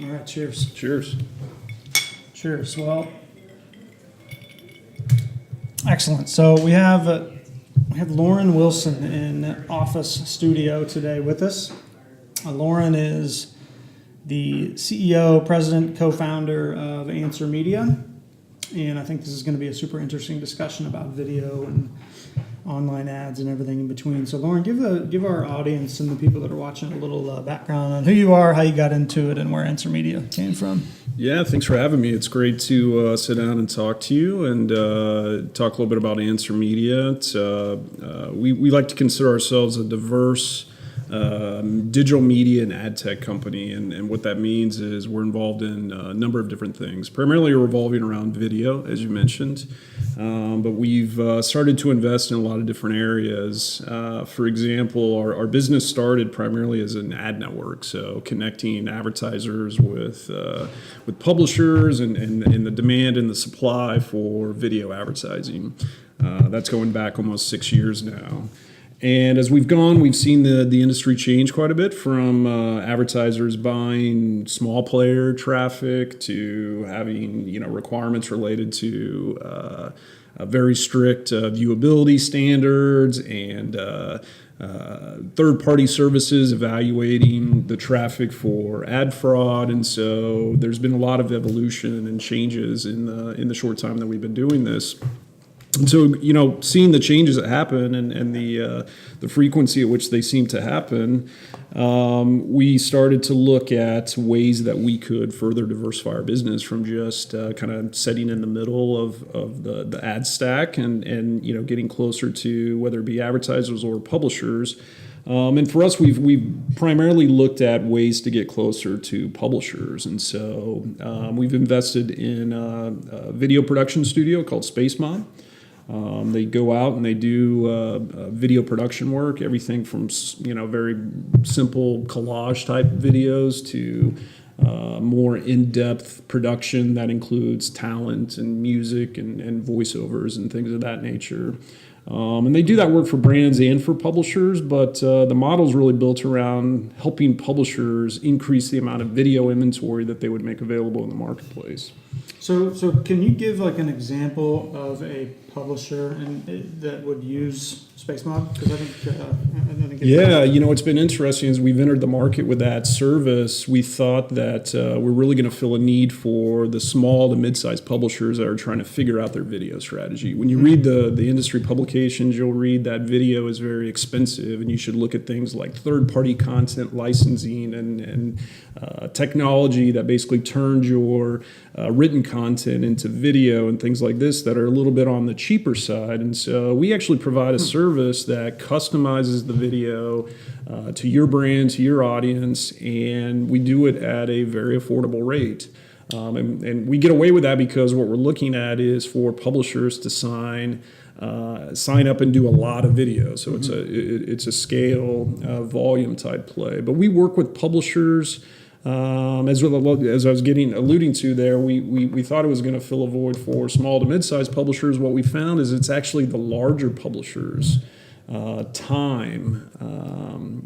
All right, cheers. Cheers. Cheers. Well, excellent. So we have Loren Wilson in Office Studio today with us. Loren is the CEO, president, co-founder of Answer Media, and I think this is going to be a super interesting discussion about video and online ads and everything in between. So Loren, give our audience and the people that are watching a little background on who you are, how you got into it, and where Answer Media came from. Yeah, thanks for having me. It's great to sit down and talk to you and talk a little bit about Answer Media. We like to consider ourselves a diverse digital media and ad tech company, and what that means is we're involved in a number of different things, primarily revolving around video, as you mentioned, but we've started to invest in a lot of different areas. For example, our business started primarily as an ad network, so connecting advertisers with publishers and the demand and the supply for video advertising. That's going back almost 6 years now. And as we've gone, we've seen the industry change quite a bit, from advertisers buying small player traffic to having requirements related to very strict viewability standards and third-party services evaluating the traffic for ad fraud. And so there's been a lot of evolution and changes in the short time that we've been doing this. And so, seeing the changes that happen and the frequency at which they seem to happen, we started to look at ways that we could further diversify our business from just kind of sitting in the middle of the ad stack and getting closer to whether it be advertisers or publishers. And for us, we've primarily looked at ways to get closer to publishers. And so we've invested in a video production studio called SpaceMod. They go out and they do video production work, everything from very simple collage type videos to more in-depth production that includes talent and music and voiceovers and things of that nature. And they do that work for brands and for publishers, but the model is really built around helping publishers increase the amount of video inventory that they would make available in the marketplace. So can you give like an example of a publisher that would use SpaceMod? Because I think it's been interesting as we've entered the market with that service. We thought that we're really going to fill a need for the small to mid-sized publishers that are trying to figure out their video strategy. When you read the industry publications, you'll read that video is very expensive, and you should look at things like third-party content licensing and technology that basically turns your written content into video and things like this that are a little bit on the cheaper side. And so we actually provide a service that customizes the video to your brand, to your audience, and we do it at a very affordable rate. And we get away with that because what we're looking at is for publishers to sign up and do a lot of video. So it's a scale volume type play. But we work with publishers. As I was alluding to there, we thought it was going to fill a void for small to mid-sized publishers. What we found is it's actually the larger publishers, Time,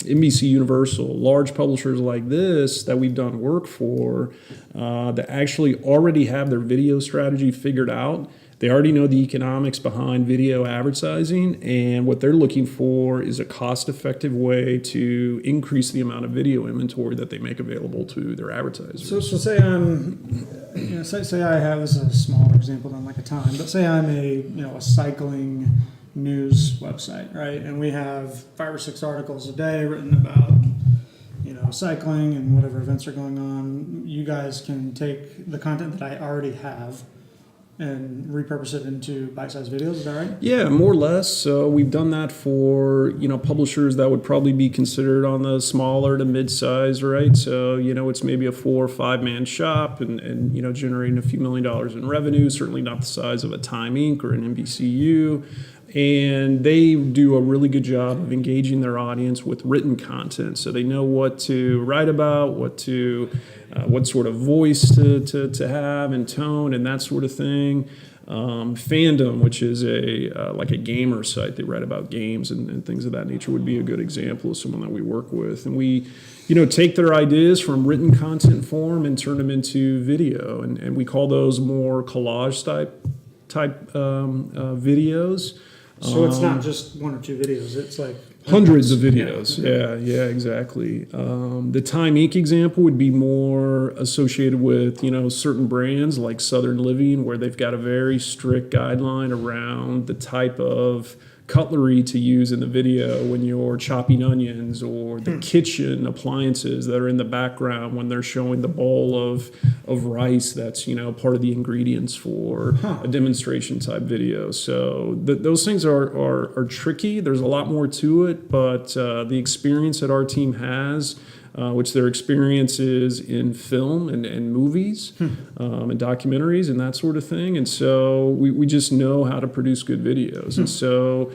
NBC Universal, large publishers like this that we've done work for that actually already have their video strategy figured out. They already know the economics behind video advertising, and what they're looking for is a cost-effective way to increase the amount of video inventory that they make available to their advertisers. So say say I have, this is a smaller example than like a Time, but say I'm a cycling news website, right? And we have 5 or 6 articles a day written about cycling and whatever events are going on. You guys can take the content that I already have and repurpose it into bite-sized videos, is that right? Yeah, more or less. So we've done that for, publishers that would probably be considered on the smaller to mid-size, right? So, it's maybe a 4 or 5 man shop and generating a few $1 million in revenue, certainly not the size of a Time Inc. or an NBCU. And they do a really good job of engaging their audience with written content. So they know what to write about, what sort of voice to have and tone and that sort of thing. Fandom, which is like a gamer site. They write about games and things of that nature, would be a good example of someone that we work with. And we, take their ideas from written content form and turn them into video. And we call those more collage type videos. So it's not just one or two videos. It's like hundreds of videos. Yeah, exactly. The Time Inc. example would be more associated with, certain brands like Southern Living, where they've got a very strict guideline around the type of cutlery to use in the video when you're chopping onions, or the kitchen appliances that are in the background when they're showing the bowl of rice that's part of the ingredients for a demonstration type video. So those things are tricky. There's a lot more to it, but the experience that our team has, which their experience is in film and movies and documentaries and that sort of thing. And so we just know how to produce good videos. And so,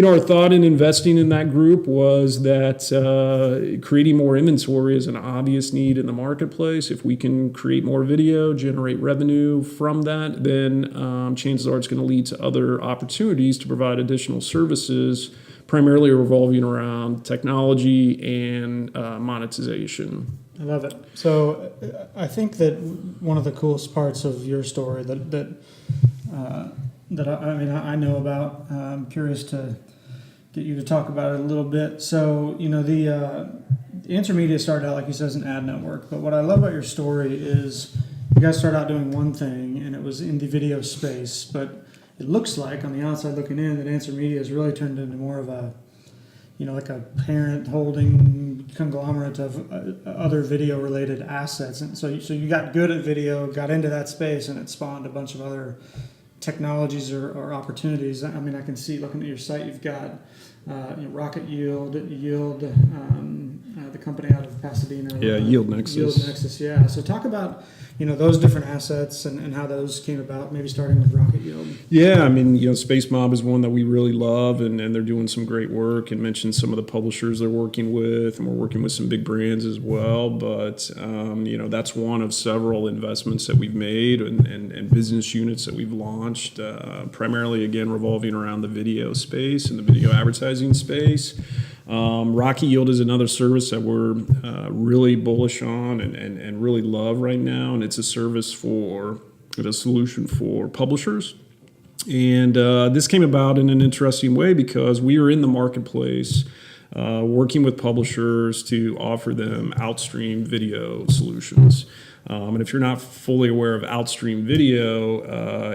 our thought in investing in that group was that creating more inventory is an obvious need in the marketplace. If we can create more video, generate revenue from that, then chances are it's going to lead to other opportunities to provide additional services, primarily revolving around technology and monetization. I love it. So I think that one of the coolest parts of your story that I know about, I'm curious to get you to talk about it a little bit. So, the Answer Media started out, like you said, as an ad network. But what I love about your story is you guys started out doing one thing, and it was in the video space. But it looks like, on the outside looking in, that Answer Media has really turned into more of a, like a parent holding conglomerate of other video-related assets. And so you got good at video, got into that space, and it spawned a bunch of other technologies or opportunities. I mean, I can see, looking at your site, you've got Rocket Yield, the company out of Pasadena. Yeah, Yield Nexus. Yield Nexus, yeah. So talk about those different assets and how those came about, maybe starting with Rocket Yield. Yeah, I mean, Space Mob is one that we really love, and they're doing some great work, and mentioned some of the publishers they're working with, and we're working with some big brands as well. But, that's one of several investments that we've made and business units that we've launched, primarily, again, revolving around the video space and the video advertising space. Rocket Yield is another service that we're really bullish on and really love right now, and it's a solution for publishers. And this came about in an interesting way because we are in the marketplace working with publishers to offer them outstream video solutions. And if you're not fully aware of outstream video,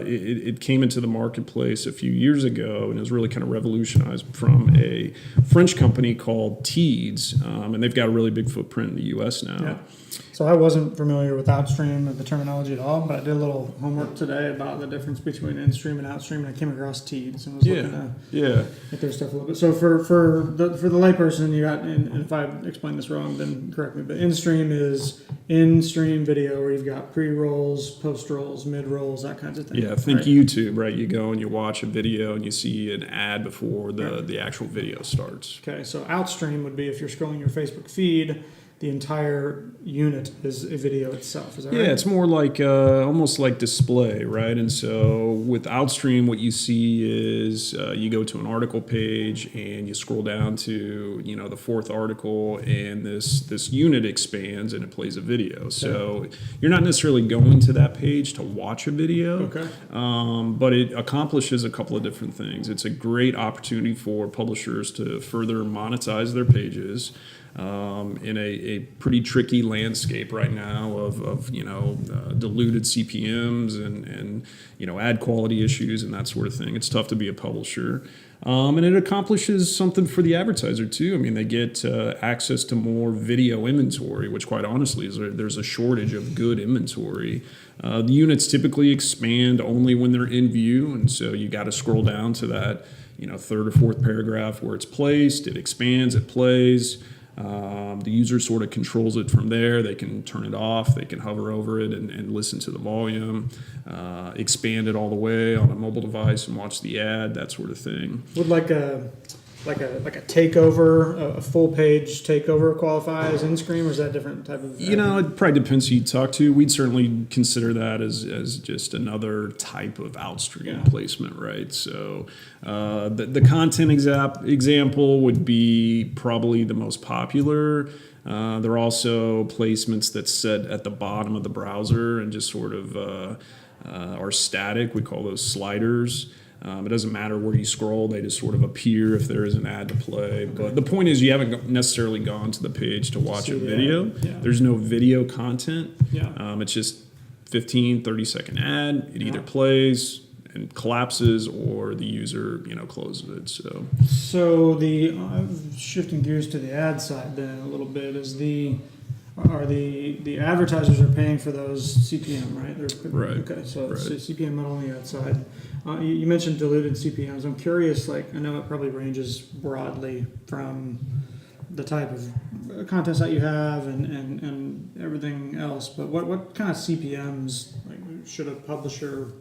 it came into the marketplace a few years ago, and it was really kind of revolutionized from a French company called Teads, and they've got a really big footprint in the U.S. now. Yeah. So I wasn't familiar with outstream or the terminology at all, but I did a little homework today about the difference between in-stream and outstream, and I came across Teads and was looking at their stuff a little bit. So for the layperson, you got, and if I explained this wrong, then correct me, but in-stream is in-stream video where you've got pre-rolls, post-rolls, mid-rolls, that kinds of thing. Yeah, think right? YouTube, right? You go and you watch a video and you see an ad before the actual video starts. Okay, so outstream would be if you're scrolling your Facebook feed, the entire unit is a video itself. Is that right? Yeah, it's more like almost like display, right? And so with Outstream, what you see is you go to an article page and you scroll down to the fourth article, and this unit expands and it plays a video. Okay. So you're not necessarily going to that page to watch a video, okay. But it accomplishes a couple of different things. It's a great opportunity for publishers to further monetize their pages. In a pretty tricky landscape right now of diluted CPMs and ad quality issues and that sort of thing. It's tough to be a publisher. And it accomplishes something for the advertiser too. I mean, they get access to more video inventory, which quite honestly there's a shortage of good inventory. The units typically expand only when they're in view, and so you got to scroll down to that third or fourth paragraph where it's placed. It expands, it plays. The user sort of controls it from there. They can turn it off. They can hover over it and listen to the volume, expand it all the way on a mobile device and watch the ad, that sort of thing. Would like a like a takeover, a full page takeover qualify as in-screen, or is that a different type of? You know, it probably depends who you talk to. We'd certainly consider that as just another type of outstream placement, right? So the content example would be probably the most popular. There are also placements that sit at the bottom of the browser and just sort of are static. We call those sliders. It doesn't matter where you scroll, they just sort of appear if there is an ad to play. But the point is, you haven't necessarily gone to the page to watch a video. There's no video content. It's just 15, 30-second ad. It either plays and collapses, or the user, closes it. So the shifting gears to the ad side then a little bit is the advertisers are paying for those CPM, right? Right. Okay, so it's CPM not only ad side. You mentioned diluted CPMs. I'm curious, I know it probably ranges broadly from the type of contents that you have and everything else, but what kind of CPMs should a publisher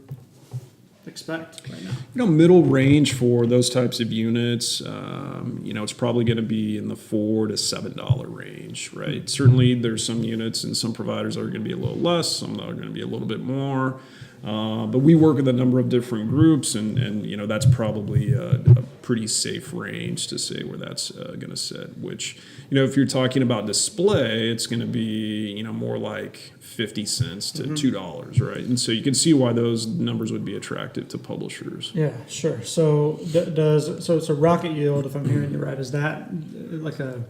expect right now? Middle range for those types of units, it's probably going to be in the $4 to $7 range, right? Certainly there's some units and some providers that are going to be a little less, some that are going to be a little bit more. But we work with a number of different groups, and that's probably a pretty safe range to say where that's going to sit. Which, if you're talking about display, it's going to be more like 50 cents to $2, right? And so you can see why those numbers would be attractive to publishers. Yeah, sure. So so it's a rocket yield, if I'm hearing you right. Is that like a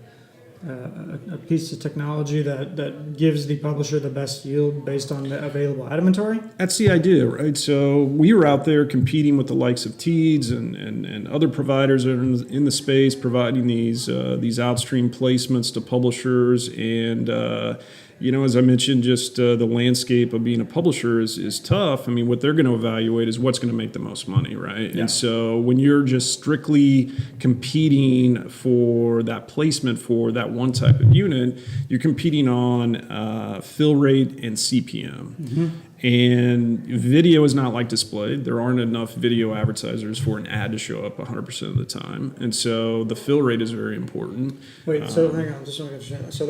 piece of technology that gives the publisher the best yield based on the available ad inventory? That's the idea, right? So we were out there competing with the likes of Teads and other providers that are in the space, providing these outstream placements to publishers. And as I mentioned, just the landscape of being a publisher is tough. I mean, what they're going to evaluate is what's going to make the most money, right? Yeah. And so when you're just strictly competing for that placement for that one type of unit, you're competing on fill rate and CPM. And video is not like display. There aren't enough video advertisers for an ad to show up 100% of the time. And so the fill rate is very important. Wait, so hang on, just want to understand that. So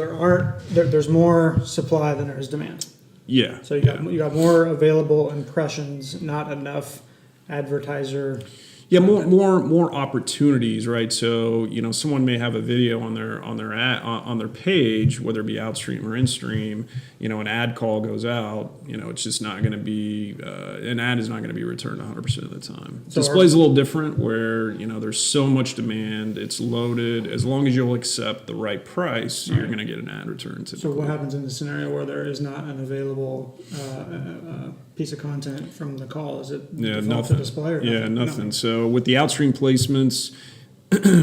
there's more supply than there is demand. Yeah. So you got more available impressions, not enough advertiser. Yeah, more opportunities, right? So someone may have a video on their page, whether it be outstream or instream. An ad call goes out. It's just not going to be an ad is not going to be returned 100% of the time. So display's a little different, where there's so much demand, it's loaded. As long as you'll accept the right price, you're going to get an ad return. Typically. So what happens in the scenario where there is not an available piece of content from the call? Is it default to display or nothing? Nothing. So with the outstream placements,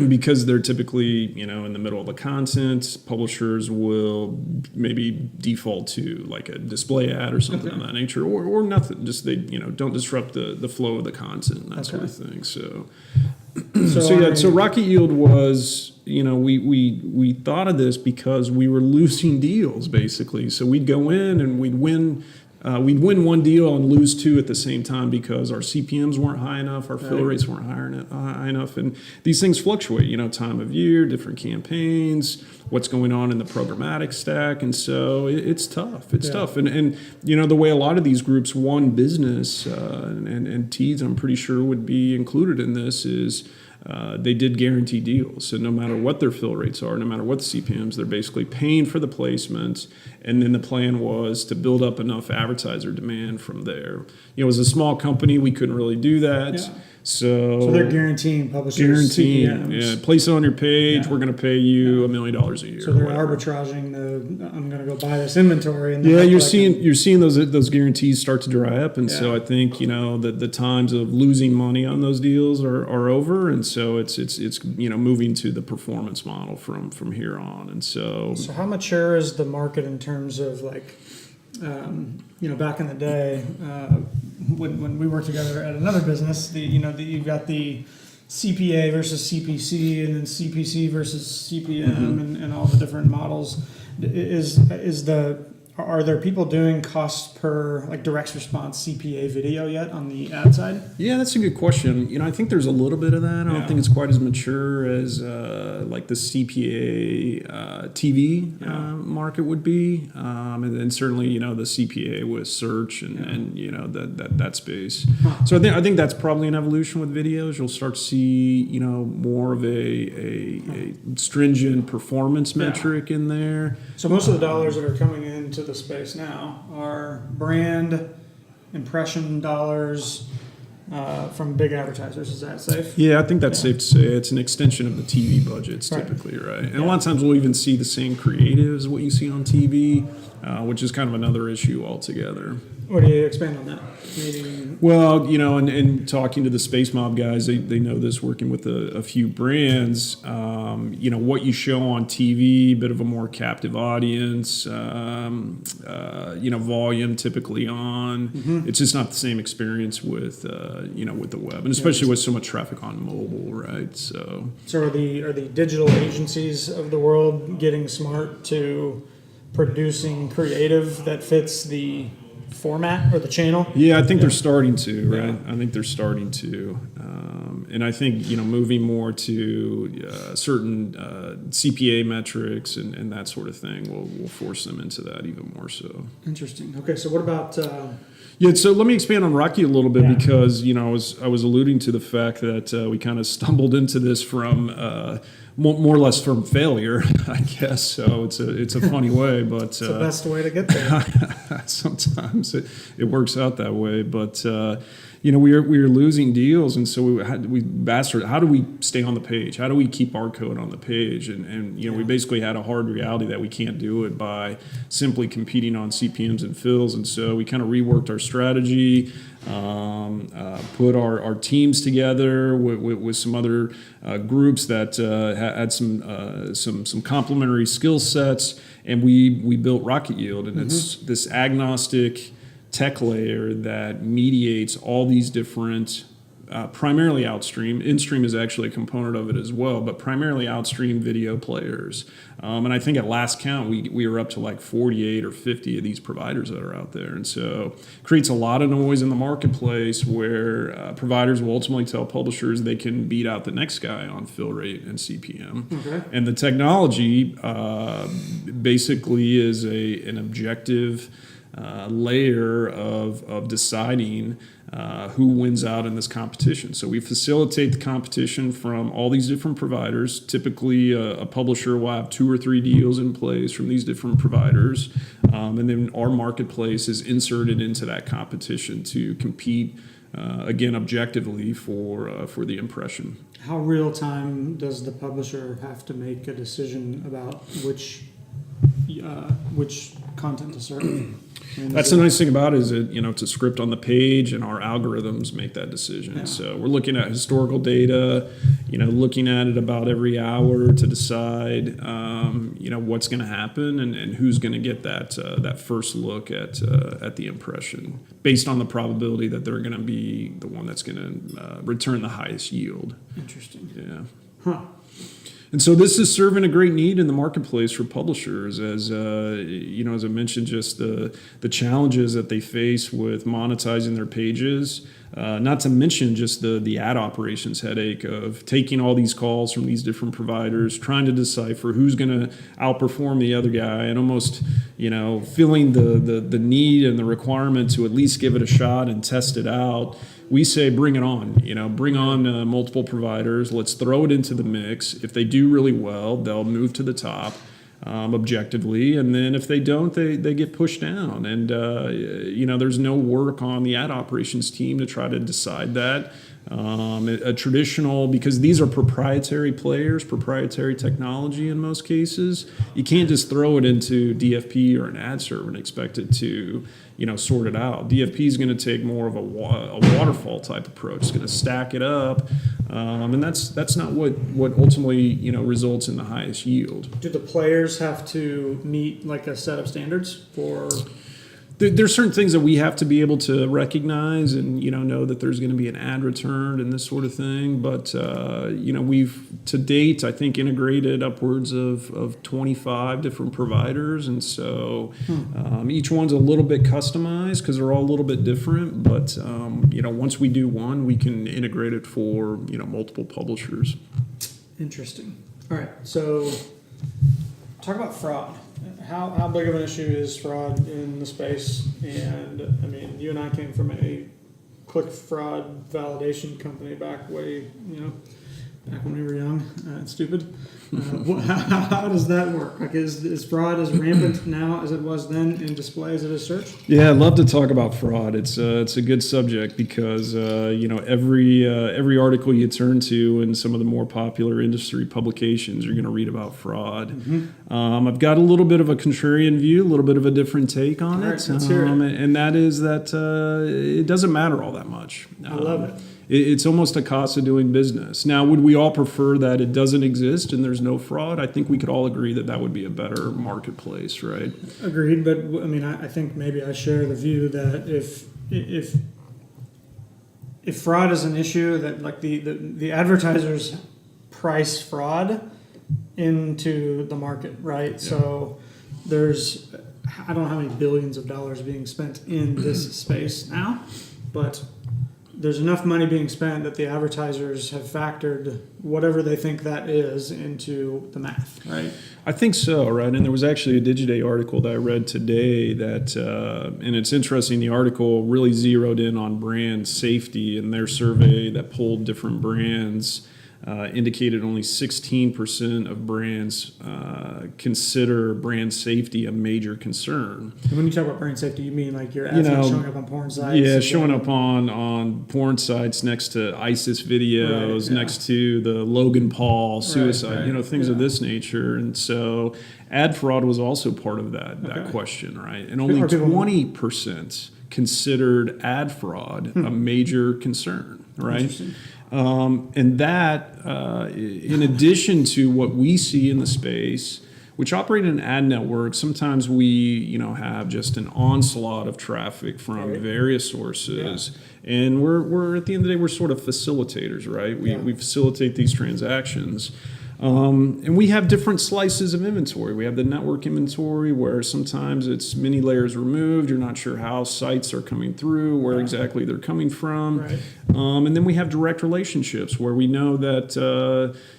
because they're typically in the middle of the content, publishers will maybe default to like a display ad or something of that nature, or nothing. Just they don't disrupt the flow of the content, that sort of thing. So Rocket Yield was we thought of this because we were losing deals basically. So we'd go in and we'd win one deal and lose two at the same time because our CPMs weren't high enough, our fill rates weren't high enough, and these things fluctuate. Time of year, different campaigns, what's going on in the programmatic stack, and so it's tough. It's tough, and the way a lot of these groups won business, and Teads, I'm pretty sure would be included in this, is they did guarantee deals. So no matter what their fill rates are, no matter what the CPMs, they're basically paying for the placement. And then the plan was to build up enough advertiser demand from there. As a small company, we couldn't really do that. Yeah. So they're guaranteeing publishers CPMs. Place it on your page. We're going to pay you $1 million a year. So they're arbitraging I'm going to go buy this inventory. And you're seeing those guarantees start to dry up, and so I think the times of losing money on those deals are over, and so it's moving to the performance model from here on, and so. So how mature is the market in terms of back in the day, when we worked together at another business, you've got the CPA versus CPC, and then CPC versus CPM, and all the different models. Is the are there people doing cost per, like, direct response CPA video yet on the ad side? Yeah, that's a good question. I think there's a little bit of that. I don't think it's quite as mature as like the CPA TV market would be, and then certainly the CPA with search and that space. So I think that's probably an evolution with videos. You'll start to see more of a stringent performance metric in there. So most of the dollars that are coming into the space now are brand impression dollars from big advertisers. Is that safe? Yeah, I think that's safe to say. It's an extension of the TV budgets typically, right? And a lot of times we'll even see the same creative as what you see on TV, which is kind of another issue altogether. What do you expand on that? Meaning, well, and talking to the Space Mob guys, they know this, working with a few brands, what you show on TV, bit of a more captive audience, volume typically on. Mm-hmm. It's just not the same experience with the web, and especially with so much traffic on mobile, right? So are the digital agencies of the world getting smart to producing creative that fits the format or the channel? Yeah, I think they're starting to, right? Yeah. I think they're starting to. And I think, moving more to certain CPA metrics and that sort of thing will force them into that even more so. Interesting. Okay, so what about... Yeah, so let me expand on Rocky a little bit because, I was alluding to the fact that we kind of stumbled into this from... more or less from failure, I guess. So it's a funny way, but it's the best way to get there. Sometimes it works out that way, but we were losing deals, and so we asked her, how do we stay on the page? How do we keep our code on the page? And we basically had a hard reality that we can't do it by simply competing on CPMs and fills, and so we kind of reworked our strategy. Put our teams together with some other groups that had some complementary skill sets, and we built Rocket Yield, and it's this agnostic tech layer that mediates all these different. Primarily outstream. Instream is actually a component of it as well, but primarily outstream video players. And I think at last count, we were up to like 48 or 50 of these providers that are out there. And so it creates a lot of noise in the marketplace where providers will ultimately tell publishers they can beat out the next guy on fill rate and CPM. Okay. And the technology basically is an objective layer of deciding who wins out in this competition. So we facilitate the competition from all these different providers. Typically, a publisher will have 2 or 3 deals in place from these different providers, and then our marketplace is inserted into that competition to compete, again, objectively for the impression. How real time does the publisher have to make a decision about which content to serve? That's the nice thing about it is that, it's a script on the page and our algorithms make that decision. Yeah. So we're looking at historical data, looking at it about every hour to decide, what's going to happen and who's going to get that first look at the impression based on the probability that they're going to be the one that's going to return the highest yield. Interesting. Yeah. Huh. And so this is serving a great need in the marketplace for publishers, as as I mentioned, just the challenges that they face with monetizing their pages. Not to mention just the ad operations headache of taking all these calls from these different providers, trying to decipher who's going to outperform the other guy, and almost feeling the need and the requirement to at least give it a shot and test it out. We say bring it on, bring on multiple providers. Let's throw it into the mix. If they do really well, they'll move to the top objectively. And then if they don't, they get pushed down. And, there's no work on the ad operations team to try to decide that. A traditional, because these are proprietary players, proprietary technology in most cases, you can't just throw it into DFP or an ad server and expect it to, sort it out. DFP is going to take more of a waterfall type approach. It's going to stack it up, and that's not what ultimately results in the highest yield. Do the players have to meet like a set of standards for? there's certain things that we have to be able to recognize and, know that there's going to be an ad returned and this sort of thing. But, we've to date, I think, integrated upwards of 25 different providers. And so each one's a little bit customized because they're all a little bit different. But, once we do one, we can integrate it for, multiple publishers. Interesting. All right. So talk about fraud. How big of an issue is fraud in the space? And I mean, you and I came from a click fraud validation company back when we were young and stupid. How does that work? Like, is fraud as rampant now as it was then in display as it is search? Yeah, I'd love to talk about fraud. It's a good subject because every article you turn to in some of the more popular industry publications, you're going to read about fraud. Mm-hmm. I've got a little bit of a contrarian view, a little bit of a different take on it, let's hear it. And that is that it doesn't matter all that much. I love it. It's almost a cost of doing business. Now, would we all prefer that it doesn't exist and there's no fraud? I think we could all agree that would be a better marketplace, right? Agreed, but I mean, I think maybe I share the view that if fraud is an issue, that like the advertisers price fraud into the market, right? Yeah. So there's, I don't know how many billions of dollars being spent in this space now, but there's enough money being spent that the advertisers have factored whatever they think that is into the math, right? I think so, right? And there was actually a Digiday article that I read today that, and it's interesting, the article really zeroed in on brand safety, and their survey that pulled different brands indicated only 16% of brands consider brand safety a major concern. And when you talk about brand safety, you mean like your ads showing up on porn sites? Yeah, showing up on porn sites next to ISIS videos, next to the Logan Paul suicide, things of this nature. And so ad fraud was also part of that question, right? And only 20% considered ad fraud a major concern, right? And that, in addition to what we see in the space, which operate in an ad network, sometimes we, have just an onslaught of traffic from various sources. Yeah. And we're at the end of the day, we're sort of facilitators, right? We facilitate these transactions. And we have different slices of inventory. We have the network inventory where sometimes it's many layers removed. You're not sure how sites are coming through, where exactly they're coming from. Right. And then we have direct relationships where we know that,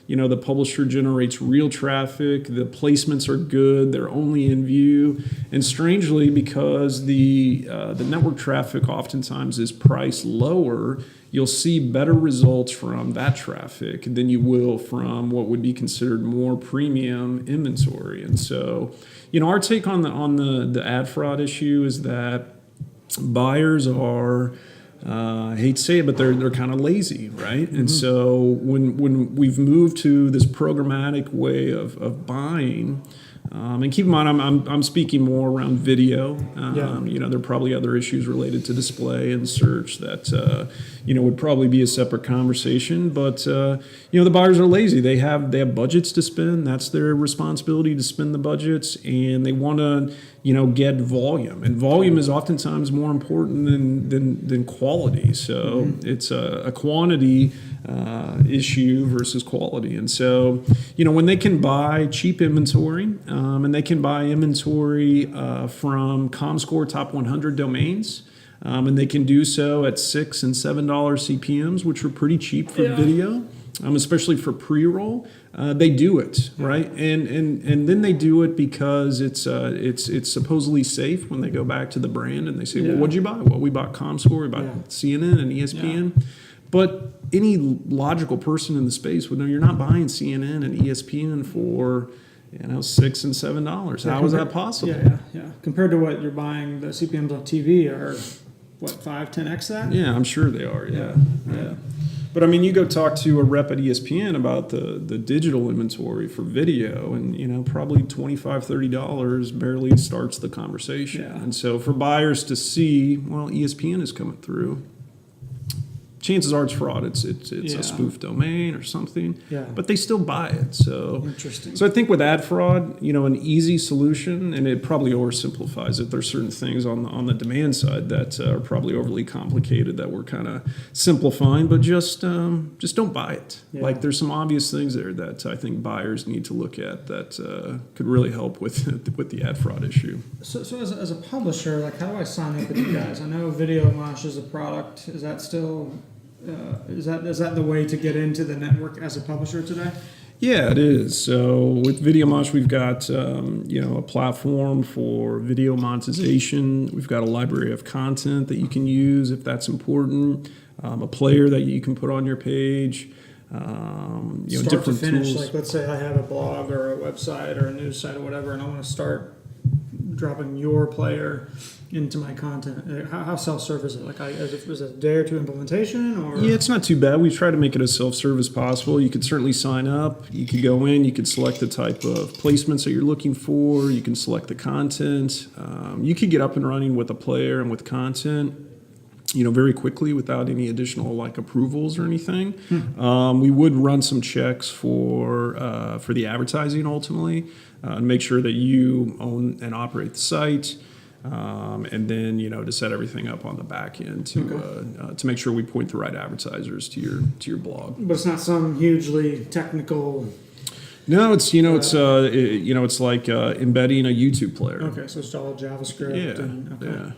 the publisher generates real traffic. The placements are good. They're only in view. And strangely, because the network traffic oftentimes is priced lower, you'll see better results from that traffic than you will from what would be considered more premium inventory. And so, our take on the ad fraud issue is that buyers are, I hate to say it, but they're kind of lazy, right? Mm-hmm. And so when we've moved to this programmatic way of buying, and keep in mind, I'm speaking more around video. There are probably other issues related to display and search that would probably be a separate conversation. But the buyers are lazy. They have budgets to spend. That's their responsibility to spend the budgets, and they want to get volume. And volume is oftentimes more important than quality. So it's a quantity issue versus quality. And so when they can buy cheap inventory. And they can buy inventory from ComScore Top 100 domains, and they can do so at $6 and $7 CPMs, which are pretty cheap for video, especially for pre-roll. They do it, right? And then they do it because it's supposedly safe when they go back to the brand and they say, well, what'd you buy? Well, we bought ComScore, we bought CNN and ESPN. Yeah. But any logical person in the space would know you're not buying CNN and ESPN for $6 and $7. How is that possible? Yeah. Compared to what you're buying, the CPMs on TV are, 5-10x that? Yeah, I'm sure they are, yeah. But I mean, you go talk to a rep at ESPN about the digital inventory for video, and probably $25, $30 barely starts the conversation. Yeah. And so for buyers to see, well, ESPN is coming through, chances are it's fraud. It's Yeah. a spoof domain or something. Yeah. But they still buy it. So Interesting. So I think with ad fraud, an easy solution, and it probably oversimplifies it. There's certain things on the demand side that are probably overly complicated that we're kind of simplifying, but just don't buy it. Yeah. Like there's some obvious things there that I think buyers need to look at that could really help with the ad fraud issue. So as a publisher, like how do I sign up with you guys? I know Video Mosh is a product. Is that still is that the way to get into the network as a publisher today? Yeah, it is. So with VideoMosh, we've got a platform for video monetization. We've got a library of content that you can use if that's important. A player that you can put on your page. Start Different to finish. tools. Like let's say I have a blog or a website or a news site or whatever, and I want to start dropping your player into my content. How self-serve is it? Like, is it a day or two implementation, or? Yeah, it's not too bad. We try to make it as self-serve as possible. You could certainly sign up. You could go in. You could select the type of placements that you're looking for. You can select the content. You could get up and running with a player and with content, very quickly without any additional approvals or anything. We would run some checks for the advertising ultimately, and make sure that you own and operate the site. And then to set everything up on the back end to make sure we point the right advertisers to your blog. But it's not some hugely technical. No, it's it's like embedding a YouTube player. Okay, so it's all JavaScript. Yeah. Yeah.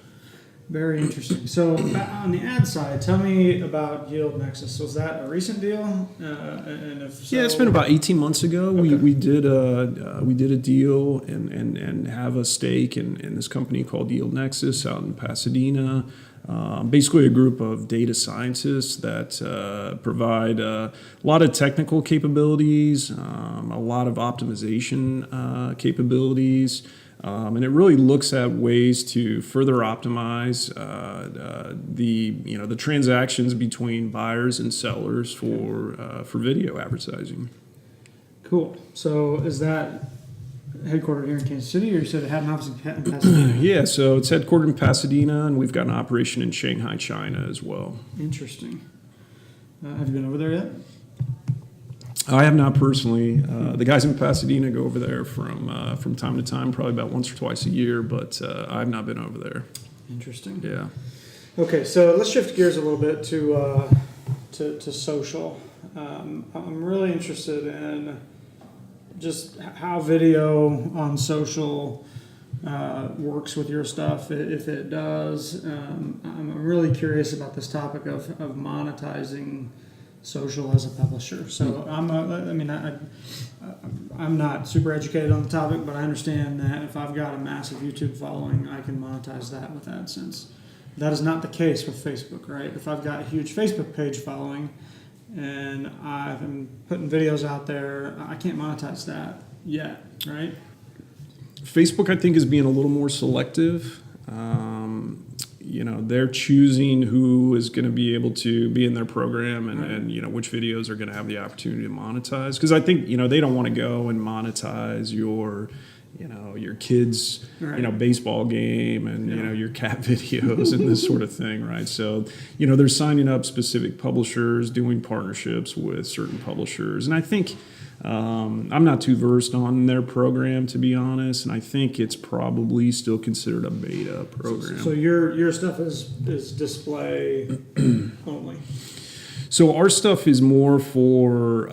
Very interesting. So on the ad side, tell me about Yield Nexus. Was that a recent deal? And if so, Yeah, it's been about 18 months ago. Okay. We did a deal and have a stake in this company called Yield Nexus out in Pasadena. Basically a group of data scientists that provide a lot of technical capabilities, a lot of optimization capabilities. And it really looks at ways to further optimize the transactions between buyers and sellers for video advertising. Cool. So is that headquartered here in Kansas City, or you said it had an office in Pasadena? Yeah, so it's headquartered in Pasadena, and we've got an operation in Shanghai, China as well. Interesting. Have you been over there yet? I have not personally. The guys in Pasadena go over there from time to time, probably about once or twice a year, but I've not been over there. Interesting. Yeah. Okay, so let's shift gears a little bit to social. I'm really interested in just how video on social works with your stuff, if it does. I'm really curious about this topic of monetizing social as a publisher. So I'm not super educated on the topic, but I understand that if I've got a massive YouTube following, I can monetize that with AdSense. That is not the case with Facebook, right? If I've got a huge Facebook page following and I've been putting videos out there, I can't monetize that yet, right? Facebook, I think, is being a little more selective. They're choosing who is going to be able to be in their program and which videos are going to have the opportunity to monetize. Because I think, they don't want to go and monetize your kids, baseball game and, your cat videos and this sort of thing, right? So, they're signing up specific publishers, doing partnerships with certain publishers. And I think I'm not too versed on their program, to be honest, and I think it's probably still considered a beta program. So your stuff is display only. So our stuff is more for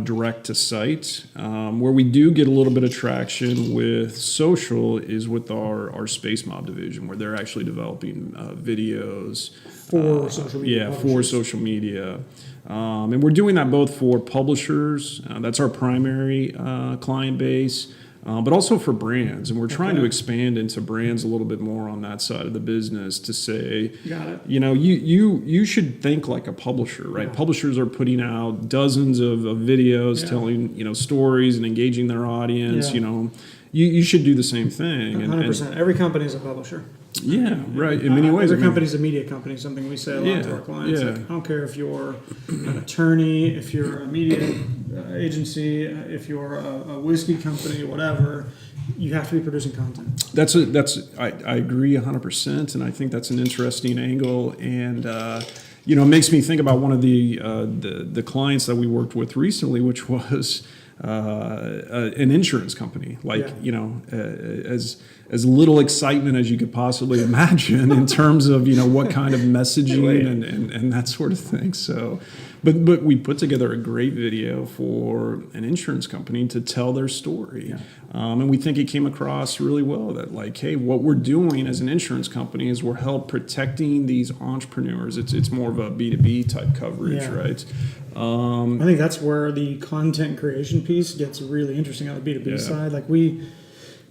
direct to site. Where we do get a little bit of traction with social is with our Space Mob division, where they're actually developing videos For social media. Yeah, for social media. And we're doing that both for publishers, that's our primary client base, but also for brands. And we're trying to expand into brands a little bit more on that side of the business to say, Got it. you should think like a publisher, right? Yeah. Publishers are putting out dozens of videos telling, stories and engaging their audience, Yeah. You should do the same thing. 100%. Every company is a publisher. Yeah, right. In many ways. Every company is a media company, something we say a lot to our clients. Yeah. Like, I don't care if you're an attorney, if you're a media agency, if you're a whiskey company, whatever, you have to be producing content. I agree 100%, and I think that's an interesting angle. And it makes me think about one of the clients that we worked with recently, which was an insurance company. Like, as little excitement as you could possibly imagine in terms of, what kind of messaging and that sort of thing. So, but we put together a great video for an insurance company to tell their story. Yeah. And we think it came across really well that, like, hey, what we're doing as an insurance company is we're help protecting these entrepreneurs. It's more of a B2B type coverage, right? I think that's where the content creation piece gets really interesting on the B2B side. Like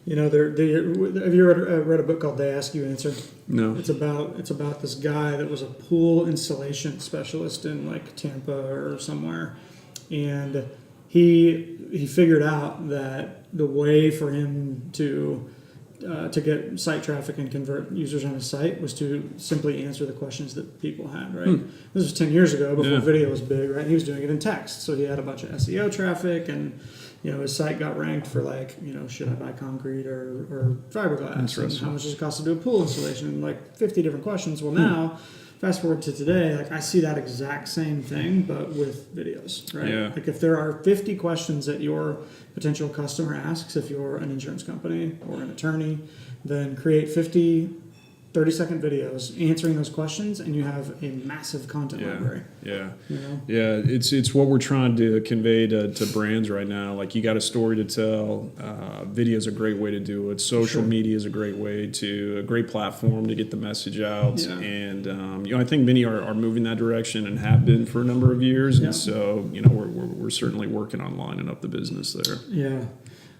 have you read a book called They Ask You Answer? No. It's about this guy that was a pool installation specialist in like Tampa or somewhere, and he figured out that the way for him to get site traffic and convert users on his site was to simply answer the questions that people had, right? This was 10 years ago before video was big, right? He was doing it in text. So he had a bunch of SEO traffic, and his site got ranked for like, should I buy concrete or fiberglass? And how much does it cost to do a pool installation? And like 50 different questions. Well, now, fast forward to today, like I see that exact same thing, but with videos, right? Yeah. Like if there are 50 questions that your potential customer asks, if you're an insurance company or an attorney, then create 50 30-second videos answering those questions, and you have a massive content library. Yeah. It's what we're trying to convey to brands right now. Like, you got a story to tell. Video is a great way to do it. Social media is a great platform to get the message out. Yeah. And I think many are moving that direction and have been for a number of years. And so we're certainly working on lining up the business there. Yeah.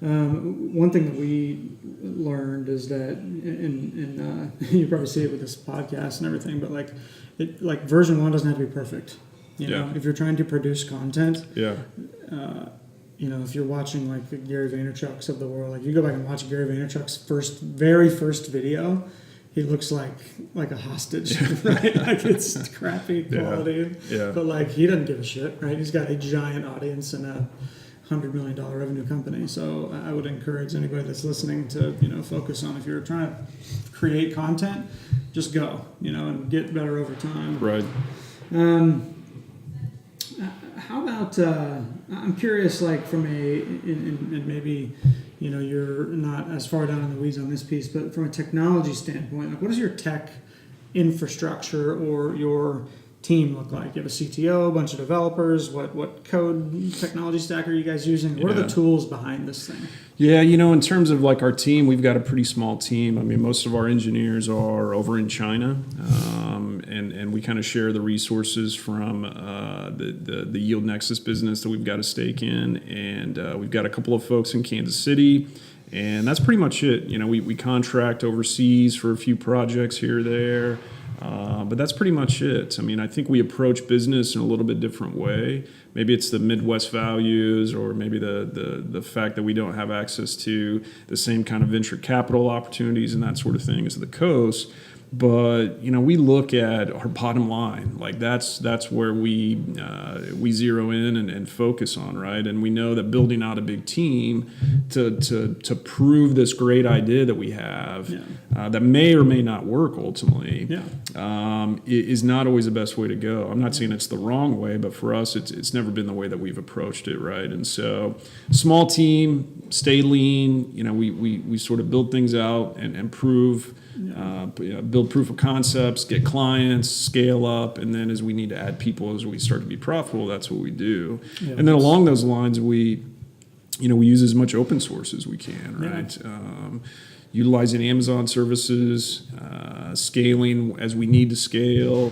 One thing that we learned is that, and you probably see it with this podcast and everything, but like version 1 doesn't have to be perfect. You know, if you're trying to produce content, if you're watching like the Gary Vaynerchuk's of the world, like you go back and watch Gary Vaynerchuk's very first video, he looks like a hostage, right? Like it's crappy quality, but like he doesn't give a shit, right? He's got a giant audience and a $100 million revenue company. So I would encourage anybody that's listening to, focus on, if you're trying to create content, just go, and get better over time. Right. How about, I'm curious, like from and maybe, you're not as far down in the weeds on this piece, but from a technology standpoint, like what is your tech infrastructure or your team look like? You have a CTO, a bunch of developers. What code technology stack are you guys using? What are the tools behind this thing? Yeah, in terms of like our team, we've got a pretty small team. I mean, most of our engineers are over in China, and we kind of share the resources from the Yield Nexus business that we've got a stake in, and we've got a couple of folks in Kansas City. And that's pretty much it. We contract overseas for a few projects here or there. But that's pretty much it. I mean, I think we approach business in a little bit different way. Maybe it's the Midwest values, or maybe the fact that we don't have access to the same kind of venture capital opportunities and that sort of thing as the coast. But we look at our bottom line. Like that's where we zero in and focus on, right? And we know that building out a big team to prove this great idea that we have that may or may not work ultimately is not always the best way to go. I'm not saying it's the wrong way, but for us, it's never been the way that we've approached it, right? And so, small team, stay lean. We sort of build things out and prove. Build proof of concepts, get clients, scale up, and then as we need to add people as we start to be profitable, that's what we do. Yeah, and then along those lines, we use as much open source as we can, right? Utilizing Amazon services, scaling as we need to scale,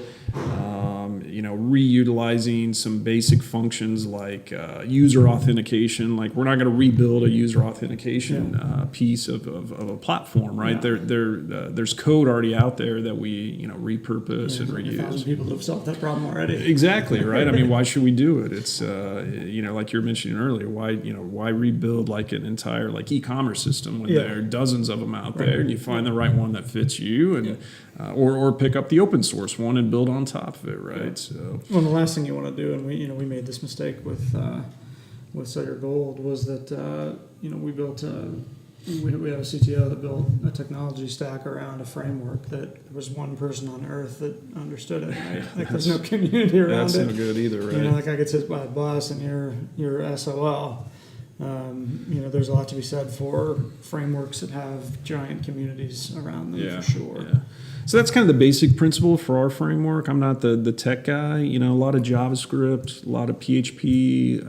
reutilizing some basic functions like user authentication. Like, we're not going to rebuild a user authentication piece of a platform, right? There's code already out there that we repurpose and reuse. 1,000 people have solved that problem already. Exactly, right? I mean, why should we do it? It's like you were mentioning earlier, why rebuild like an entire like e-commerce system when there are dozens of them out there, and you find the right one that fits you, and or pick up the open source one and build on top of it, right? So, well, the last thing you want to do, and we made this mistake with Sutter Gold, was that we built we have a CTO that built a technology stack around a framework that there was one person on earth that understood it, right? Like there's no community around That's it. no good either, right? You know, like I get hit by a bus and you're SOL. You know, there's a lot to be said for frameworks that have giant communities around them, for sure. Yeah. So that's kind of the basic principle for our framework. I'm not the tech guy. You know, a lot of JavaScript, a lot of PHP,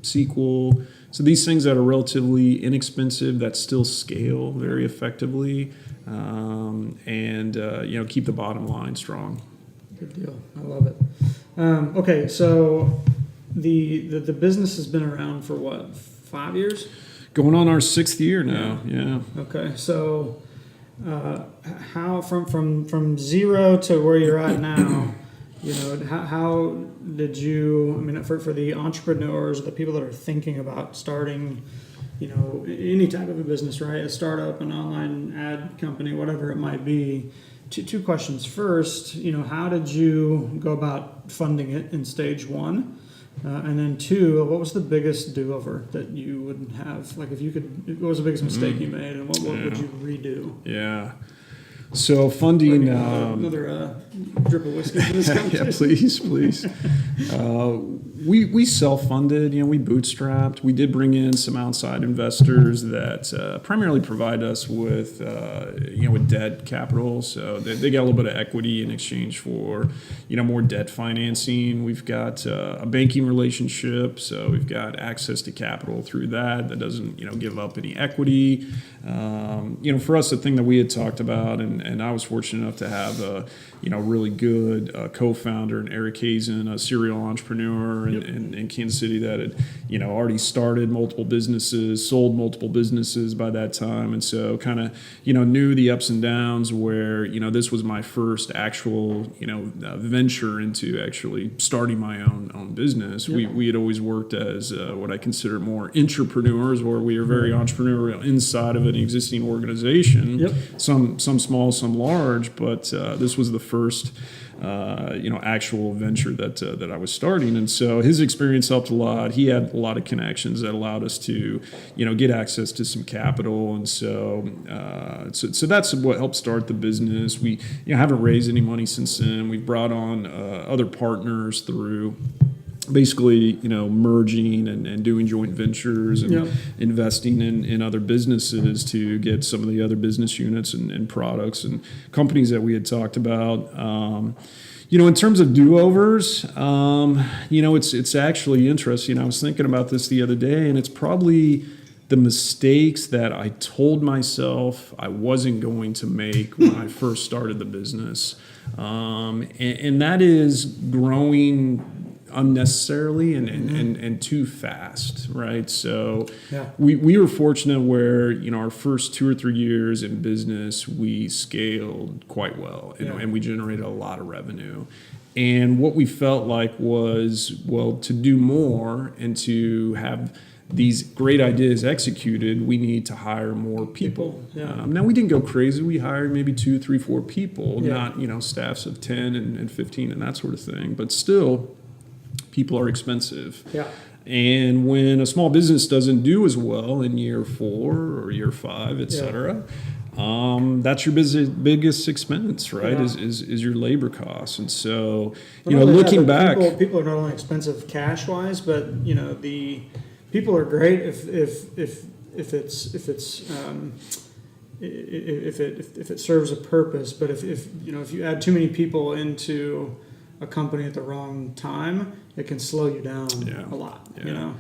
SQL. So these things that are relatively inexpensive that still scale very effectively, and you know, keep the bottom line strong. Good deal. I love it. Okay, so the business has been around for what, 5 years? Going on our 6th year now. Yeah. Okay, so how from zero to where you're at now, you know, how did you? I mean, for the entrepreneurs, the people that are thinking about starting, you know, any type of a business, right? A startup, an online ad company, whatever it might be. Two questions. First, you know, how did you go about funding it in stage one? And then two, what was the biggest do-over that you would have? Like if you could, what was the biggest mistake you made and what would you redo? Yeah. So funding... another drip of whiskey for this conversation. Yeah, please. We self-funded, you know, we bootstrapped. We did bring in some outside investors that primarily provide us with, you know, with debt capital. So they got a little bit of equity in exchange for, you know, more debt financing. We've got a banking relationship, so we've got access to capital through that doesn't, you know, give up any equity. You know, for us, the thing that we had talked about, and I was fortunate enough to have a, you know, really good co-founder in Eric Hazen, a serial entrepreneur in Kansas City that had, you know, already started multiple businesses, sold multiple businesses by that time. And so kind of, you know, knew the ups and downs where, you know, this was my first actual, you know, venture into actually starting my own business. Yep. We had always worked as what I consider more intrapreneurs, where we are very entrepreneurial inside of an existing organization. Yep. Some small, some large, but this was the first, you know, actual venture that I was starting. And so his experience helped a lot. He had a lot of connections that allowed us to, you know, get access to some capital. And so, so that's what helped start the business. We, you know, haven't raised any money since then. We've brought on other partners through basically, you know, merging and doing joint ventures and investing in other businesses to get some of the other business units and products and companies that we had talked about. You know, in terms of do-overs, you know, it's actually interesting. I was thinking about this the other day, and it's probably the mistakes that I told myself I wasn't going to make when I first started the business. And that is growing unnecessarily and too fast, right? So we were fortunate where, you know, our first 2 or 3 years in business, we scaled quite well and we generated a lot of revenue. And what we felt like was, well, to do more and to have these great ideas executed, we need to hire more people. Now, we didn't go crazy. We hired maybe 2, 3, 4 people, not, you know, staffs of 10 and 15 and that sort of thing. But still, people are expensive. And when a small business doesn't do as well in year 4 or year 5, et cetera, that's your biggest expense, right? Is your labor costs. And so, you know, looking back, people are not only expensive cash wise, but you know, the people are great if it serves a purpose. But if you know, if you add too many people into a company at the wrong time, it can slow you down a lot, you know?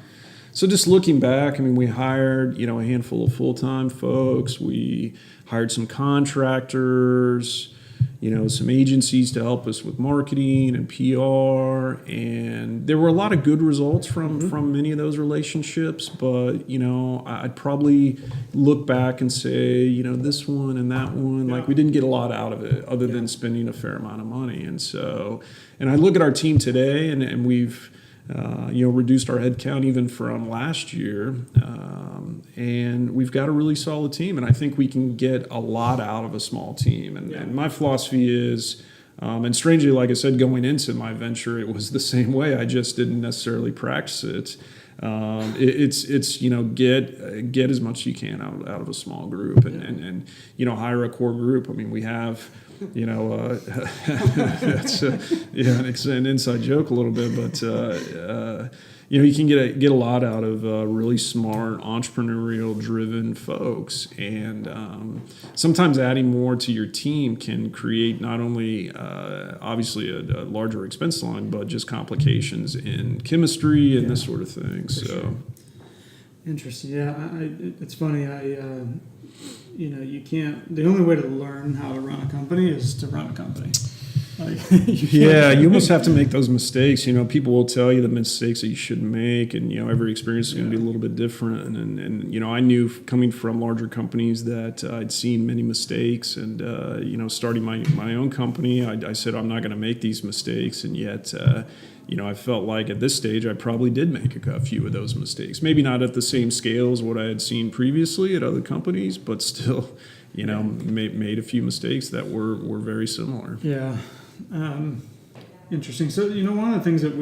So just looking back, I mean, we hired, you know, a handful of full-time folks. We hired some contractors, you know, some agencies to help us with marketing and PR. And there were a lot of good results from many of those relationships. But, you know, I'd probably look back and say, you know, this one and that one, like we didn't get a lot out of it other than spending a fair amount of money. And so, and I look at our team today and we've, you know, reduced our headcount even from last year, and we've got a really solid team, and I think we can get a lot out of a small team. And my philosophy is, and strangely, like I said, going into my venture, it was the same way. I just didn't necessarily practice it. It's get as much as you can out of a small group and hire a core group. I mean, we have. It's an inside joke a little bit, but you can get a lot out of really smart, entrepreneurial driven folks, and sometimes adding more to your team can create not only obviously a larger expense line, but just complications in chemistry and this sort of thing. So. Sure. Interesting. Yeah, it's funny. You can't. The only way to learn how to run a company is to run a company. You almost have to make those mistakes. People will tell you the mistakes that you shouldn't make, and every experience is going to be a little bit different. And I knew coming from larger companies that I'd seen many mistakes, and starting my own company, I said I'm not going to make these mistakes, and yet. I felt like at this stage I probably did make a few of those mistakes. Maybe not at the same scale as what I had seen previously at other companies, but still, made a few mistakes that were very similar. Yeah. Interesting. So, one of the things that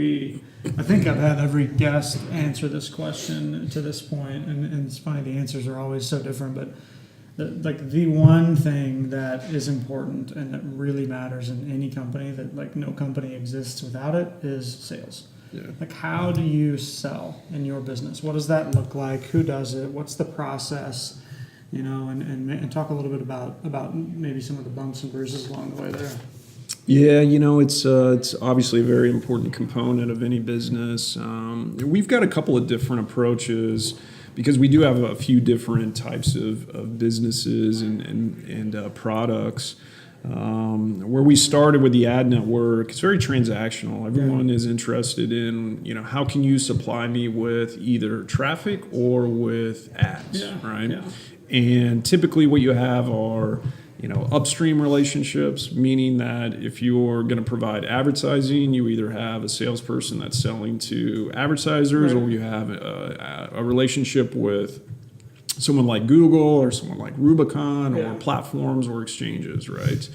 I think I've had every guest answer this question to this point, and it's funny, the answers are always so different, but the one thing that is important and that really matters in any company, that no company exists without it, is sales. Yeah. How do you sell in your business? What does that look like? Who does it? What's the process? And talk a little bit about maybe some of the bumps and bruises along the way there. Yeah, it's obviously a very important component of any business. We've got a couple of different approaches, because we do have a few different types of businesses and products. Where we started with the ad network, it's very transactional. Everyone is interested in, how can you supply me with either traffic or with ads, right? Yeah. And typically what you have are, upstream relationships, meaning that if you're going to provide advertising, you either have a salesperson that's selling to advertisers, or you have a relationship with someone like Google or someone like Rubicon or platforms or exchanges, right?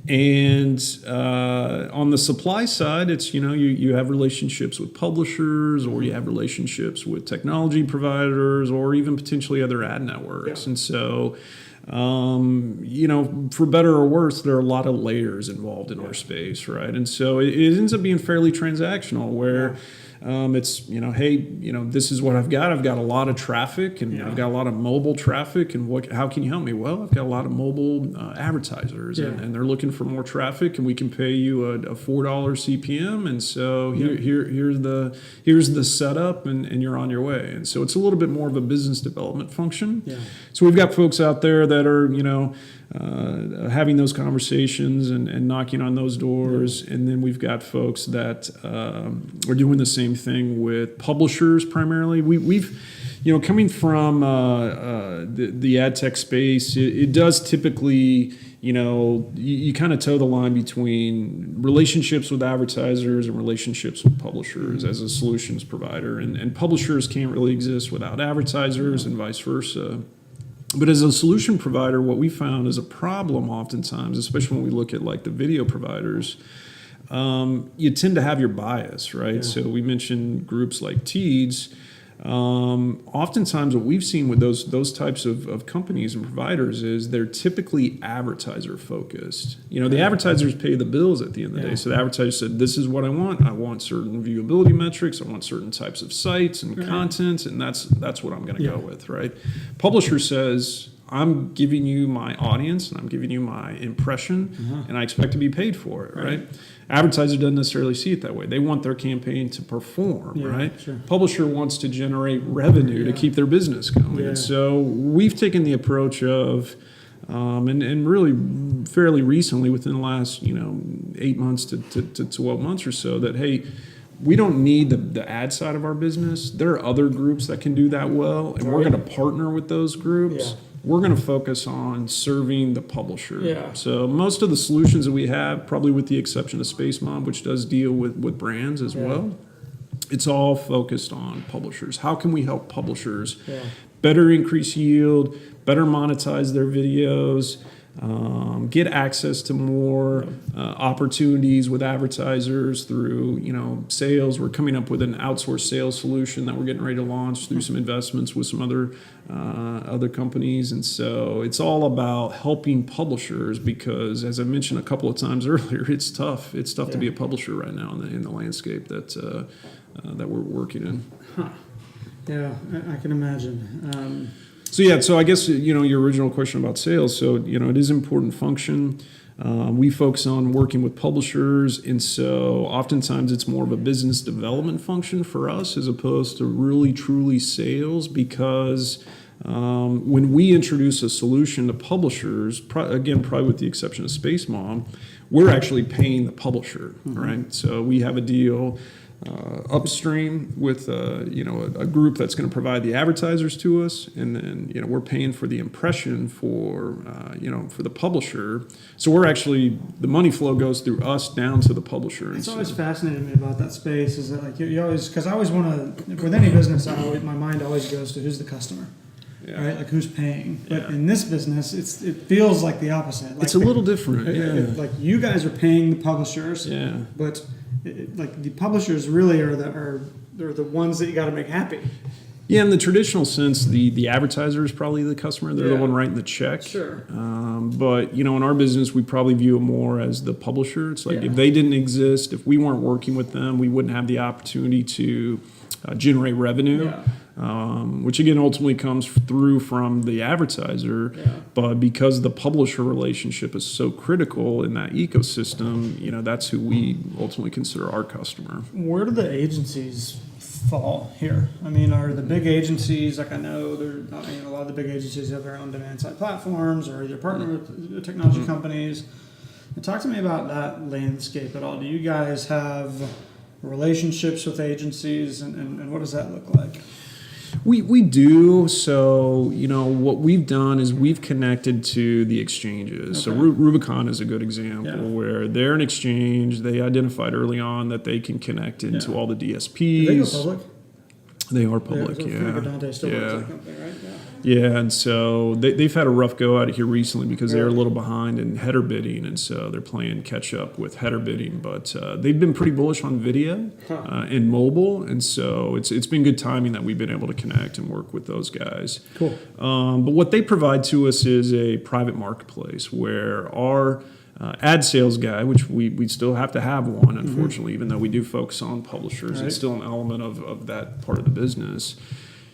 And on the supply side, it's, you have relationships with publishers, or you have relationships with technology providers, or even potentially other ad networks. And so, for better or worse, there are a lot of layers involved in our space, right? And so it ends up being fairly transactional, where it's, hey, this is what I've got. I've got a lot of traffic, and I've got a lot of mobile traffic, and how can you help me? Well, I've got a lot of mobile advertisers, and they're looking for more traffic, and we can pay you a $4 CPM, and so here's the setup, and you're on your way. And so it's a little bit more of a business development function. Yeah. So we've got folks out there that are, having those conversations and knocking on those doors. And then we've got folks that are doing the same thing with publishers primarily. We've coming from the ad tech space, it does typically, you kind of toe the line between relationships with advertisers and relationships with publishers as a solutions provider. And publishers can't really exist without advertisers, and vice versa. But as a solution provider, what we found is a problem oftentimes, especially when we look at the video providers, you tend to have your bias, right? Yeah. So we mentioned groups like TEEDS. Oftentimes what we've seen with those types of companies and providers is they're typically advertiser focused. The advertisers pay the bills at the end of the day. So the advertiser said, this is what I want. I want certain viewability metrics. I want certain types of sites and content, and that's what I'm going to go with, right? Publisher says, I'm giving you my audience, and I'm giving you my impression, and I expect to be paid for it, right? Advertiser doesn't necessarily see it that way. They want their campaign to perform, right? Sure. Publisher wants to generate revenue to keep their business going. Yeah. And so we've taken the approach of, and really fairly recently, within the last 8 months to 12 months or so, that, hey, we don't need the ad side of our business. There are other groups that can do that well, and we're going to partner with those groups. Yeah. We're going to focus on serving the publisher. Yeah. So most of the solutions that we have, probably with the exception of Space Mob, which does deal with brands as well, it's all focused on publishers. How can we help publishers better increase yield, better monetize their videos, get access to more opportunities with advertisers through, sales. We're coming up with an outsourced sales solution that we're getting ready to launch through some investments with some other companies. And so it's all about helping publishers because, as I mentioned a couple of times earlier, it's tough. It's tough to be a publisher right now in the landscape that we're working in. Huh. Yeah, I can imagine. So I guess, your original question about sales. So, it is an important function. We focus on working with publishers. And so oftentimes it's more of a business development function for us as opposed to really, truly sales because when we introduce a solution to publishers, again, probably with the exception of Space Mom, we're actually paying the publisher, right? So we have a deal upstream with a group that's going to provide the advertisers to us, and then we're paying for the impression for the publisher. So we're actually the money flow goes through us down to the publisher. It's always fascinated me about that space. Is that like you always because I always want to with any business, my mind always goes to who's the customer. Yeah. Right, like who's paying? But in this business, it feels like the opposite. Like it's a little different. Like you guys are paying the publishers. Yeah. But like the publishers really are the ones that you got to make happy. Yeah, in the traditional sense, the advertiser is probably the customer. They're the one writing the check. Sure. But in our business, we probably view it more as the publisher. It's like if they didn't exist, if we weren't working with them, we wouldn't have the opportunity to generate revenue. Yeah. Which again ultimately comes through from the advertiser, but because the publisher relationship is so critical in that ecosystem, that's who we ultimately consider our customer. Where do the agencies fall here? I mean, are the big agencies, like I know a lot of the big agencies have their own demand side platforms or they're partner with technology companies. And talk to me about that landscape at all. Do you guys have relationships with agencies and what does that look like? We do. So, what we've done is we've connected to the exchanges. Okay. So Rubicon is a good example where they're an exchange. They identified early on that they can connect into all the DSPs. Do they go public? They are public, Yeah. Yeah, and so they've had a rough go out of here recently because they're a little behind in header bidding, and so they're playing catch up with header bidding. But they've been pretty bullish on video and mobile, and so it's been good timing that we've been able to connect and work with those guys. Cool. But what they provide to us is a private marketplace where our ad sales guy, which we still have to have one, unfortunately, even though we do focus on publishers, it's still an element of that part of the business.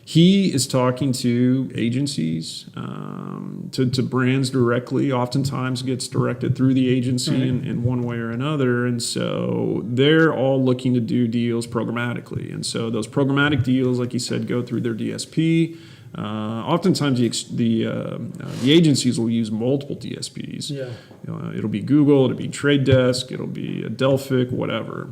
He is talking to agencies, to brands directly, oftentimes gets directed through the agency in one way or another. And so they're all looking to do deals programmatically. And so those programmatic deals, like you said, go through their DSP. Oftentimes the agencies will use multiple DSPs. Yeah. It'll be Google, it'll be Trade Desk, it'll be Adelphic, whatever.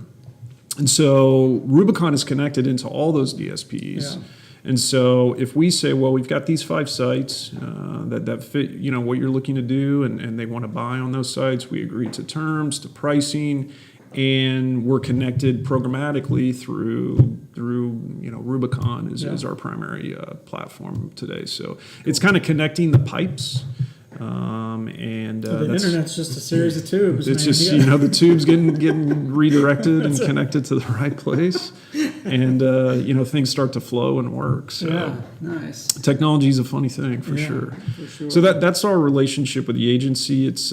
And so Rubicon is connected into all those DSPs. Yeah. And so if we say, well, we've got these 5 sites that fit, what you're looking to do, and they want to buy on those sites, we agree to terms, to pricing, and we're connected programmatically through Rubicon is our primary platform today. So it's kind of connecting the pipes. The internet's just a series of tubes. It's just the tubes getting redirected and connected to the right place, and things start to flow and work. So nice. Technology is a funny thing for sure. So that's our relationship with the agency. It's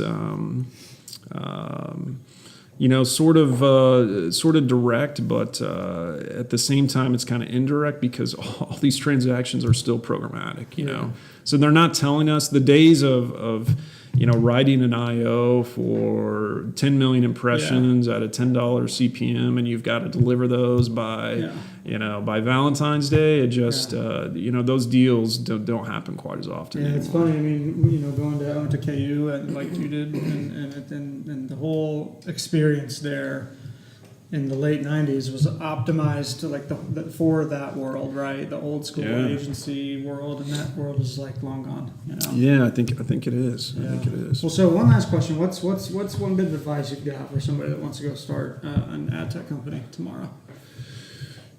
sort of direct, but at the same time, it's kind of indirect because all these transactions are still programmatic, know. So they're not telling us the days of writing an IO for 10 million impressions at a $10 CPM, and you've got to deliver those by Valentine's Day. It just those deals don't happen quite as often. Yeah, it's funny. I mean, I went to KU like you did, and the whole experience there in the late 90s was optimized to for that world, right? The old school agency world, and that world is long gone. Yeah, I think it is. Yeah. I think it is. Well, so one last question: what's one bit of advice you've got for somebody that wants to go start an ad tech company tomorrow?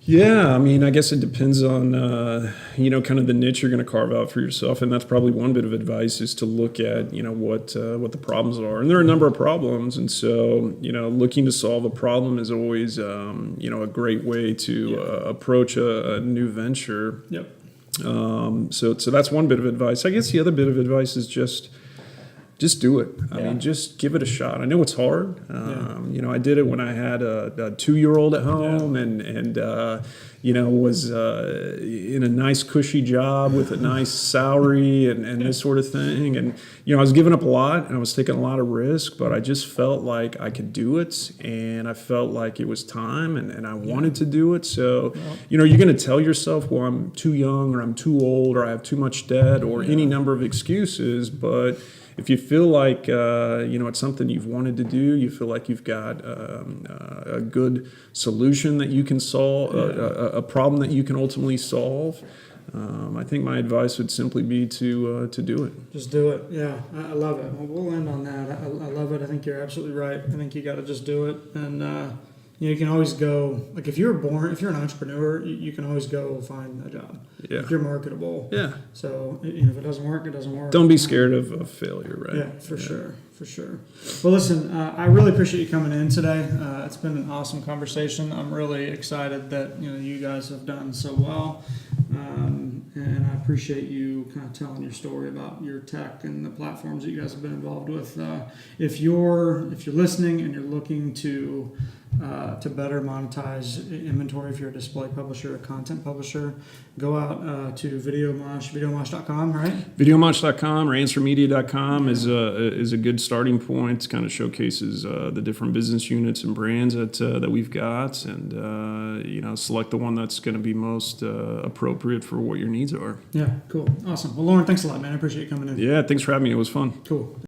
Yeah, I mean, I guess it depends on kind of the niche you're going to carve out for yourself, and that's probably one bit of advice is to look at what the problems are, and there are a number of problems, and so looking to solve a problem is always a great way to approach a new venture. Yep. So that's one bit of advice. I guess the other bit of advice is just do it. I mean, just give it a shot. I know it's hard. I did it when I had a 2-year-old at home and was in a nice cushy job with a nice salary and this sort of thing. And, I was giving up a lot and I was taking a lot of risk, but I just felt like I could do it. And I felt like it was time and I wanted to do it. So, you're going to tell yourself, well, I'm too young or I'm too old or I have too much debt or any number of excuses. But if you feel like it's something you've wanted to do, you feel like you've got a good solution that you can solve, a problem that you can ultimately solve, I think my advice would simply be to do it. Just do it. Yeah, I love it. Well, we'll end on that. I love it. I think you're absolutely right. I think you got to just do it. And, you can always go, like if you're an entrepreneur, you can always go find a job. Yeah. If you're marketable. Yeah. So, if it doesn't work, it doesn't work. Don't be scared of failure, right? Yeah, for sure. Well, listen, I really appreciate you coming in today. It's been an awesome conversation. I'm really excited that, you guys have done so well. And I appreciate you kind of telling your story about your tech and the platforms that you guys have been involved with. If you're listening and you're looking to better monetize inventory, if you're a display publisher, a content publisher, go out to videomosh.com, right? Videomosh.com or answermedia.com is a good starting point. It kind of showcases the different business units and brands that we've got, and select the one that's going to be most appropriate for what your needs are. Yeah, cool, awesome. Well, Loren, thanks a lot, man. I appreciate you coming in. Yeah, thanks for having me. It was fun. Cool.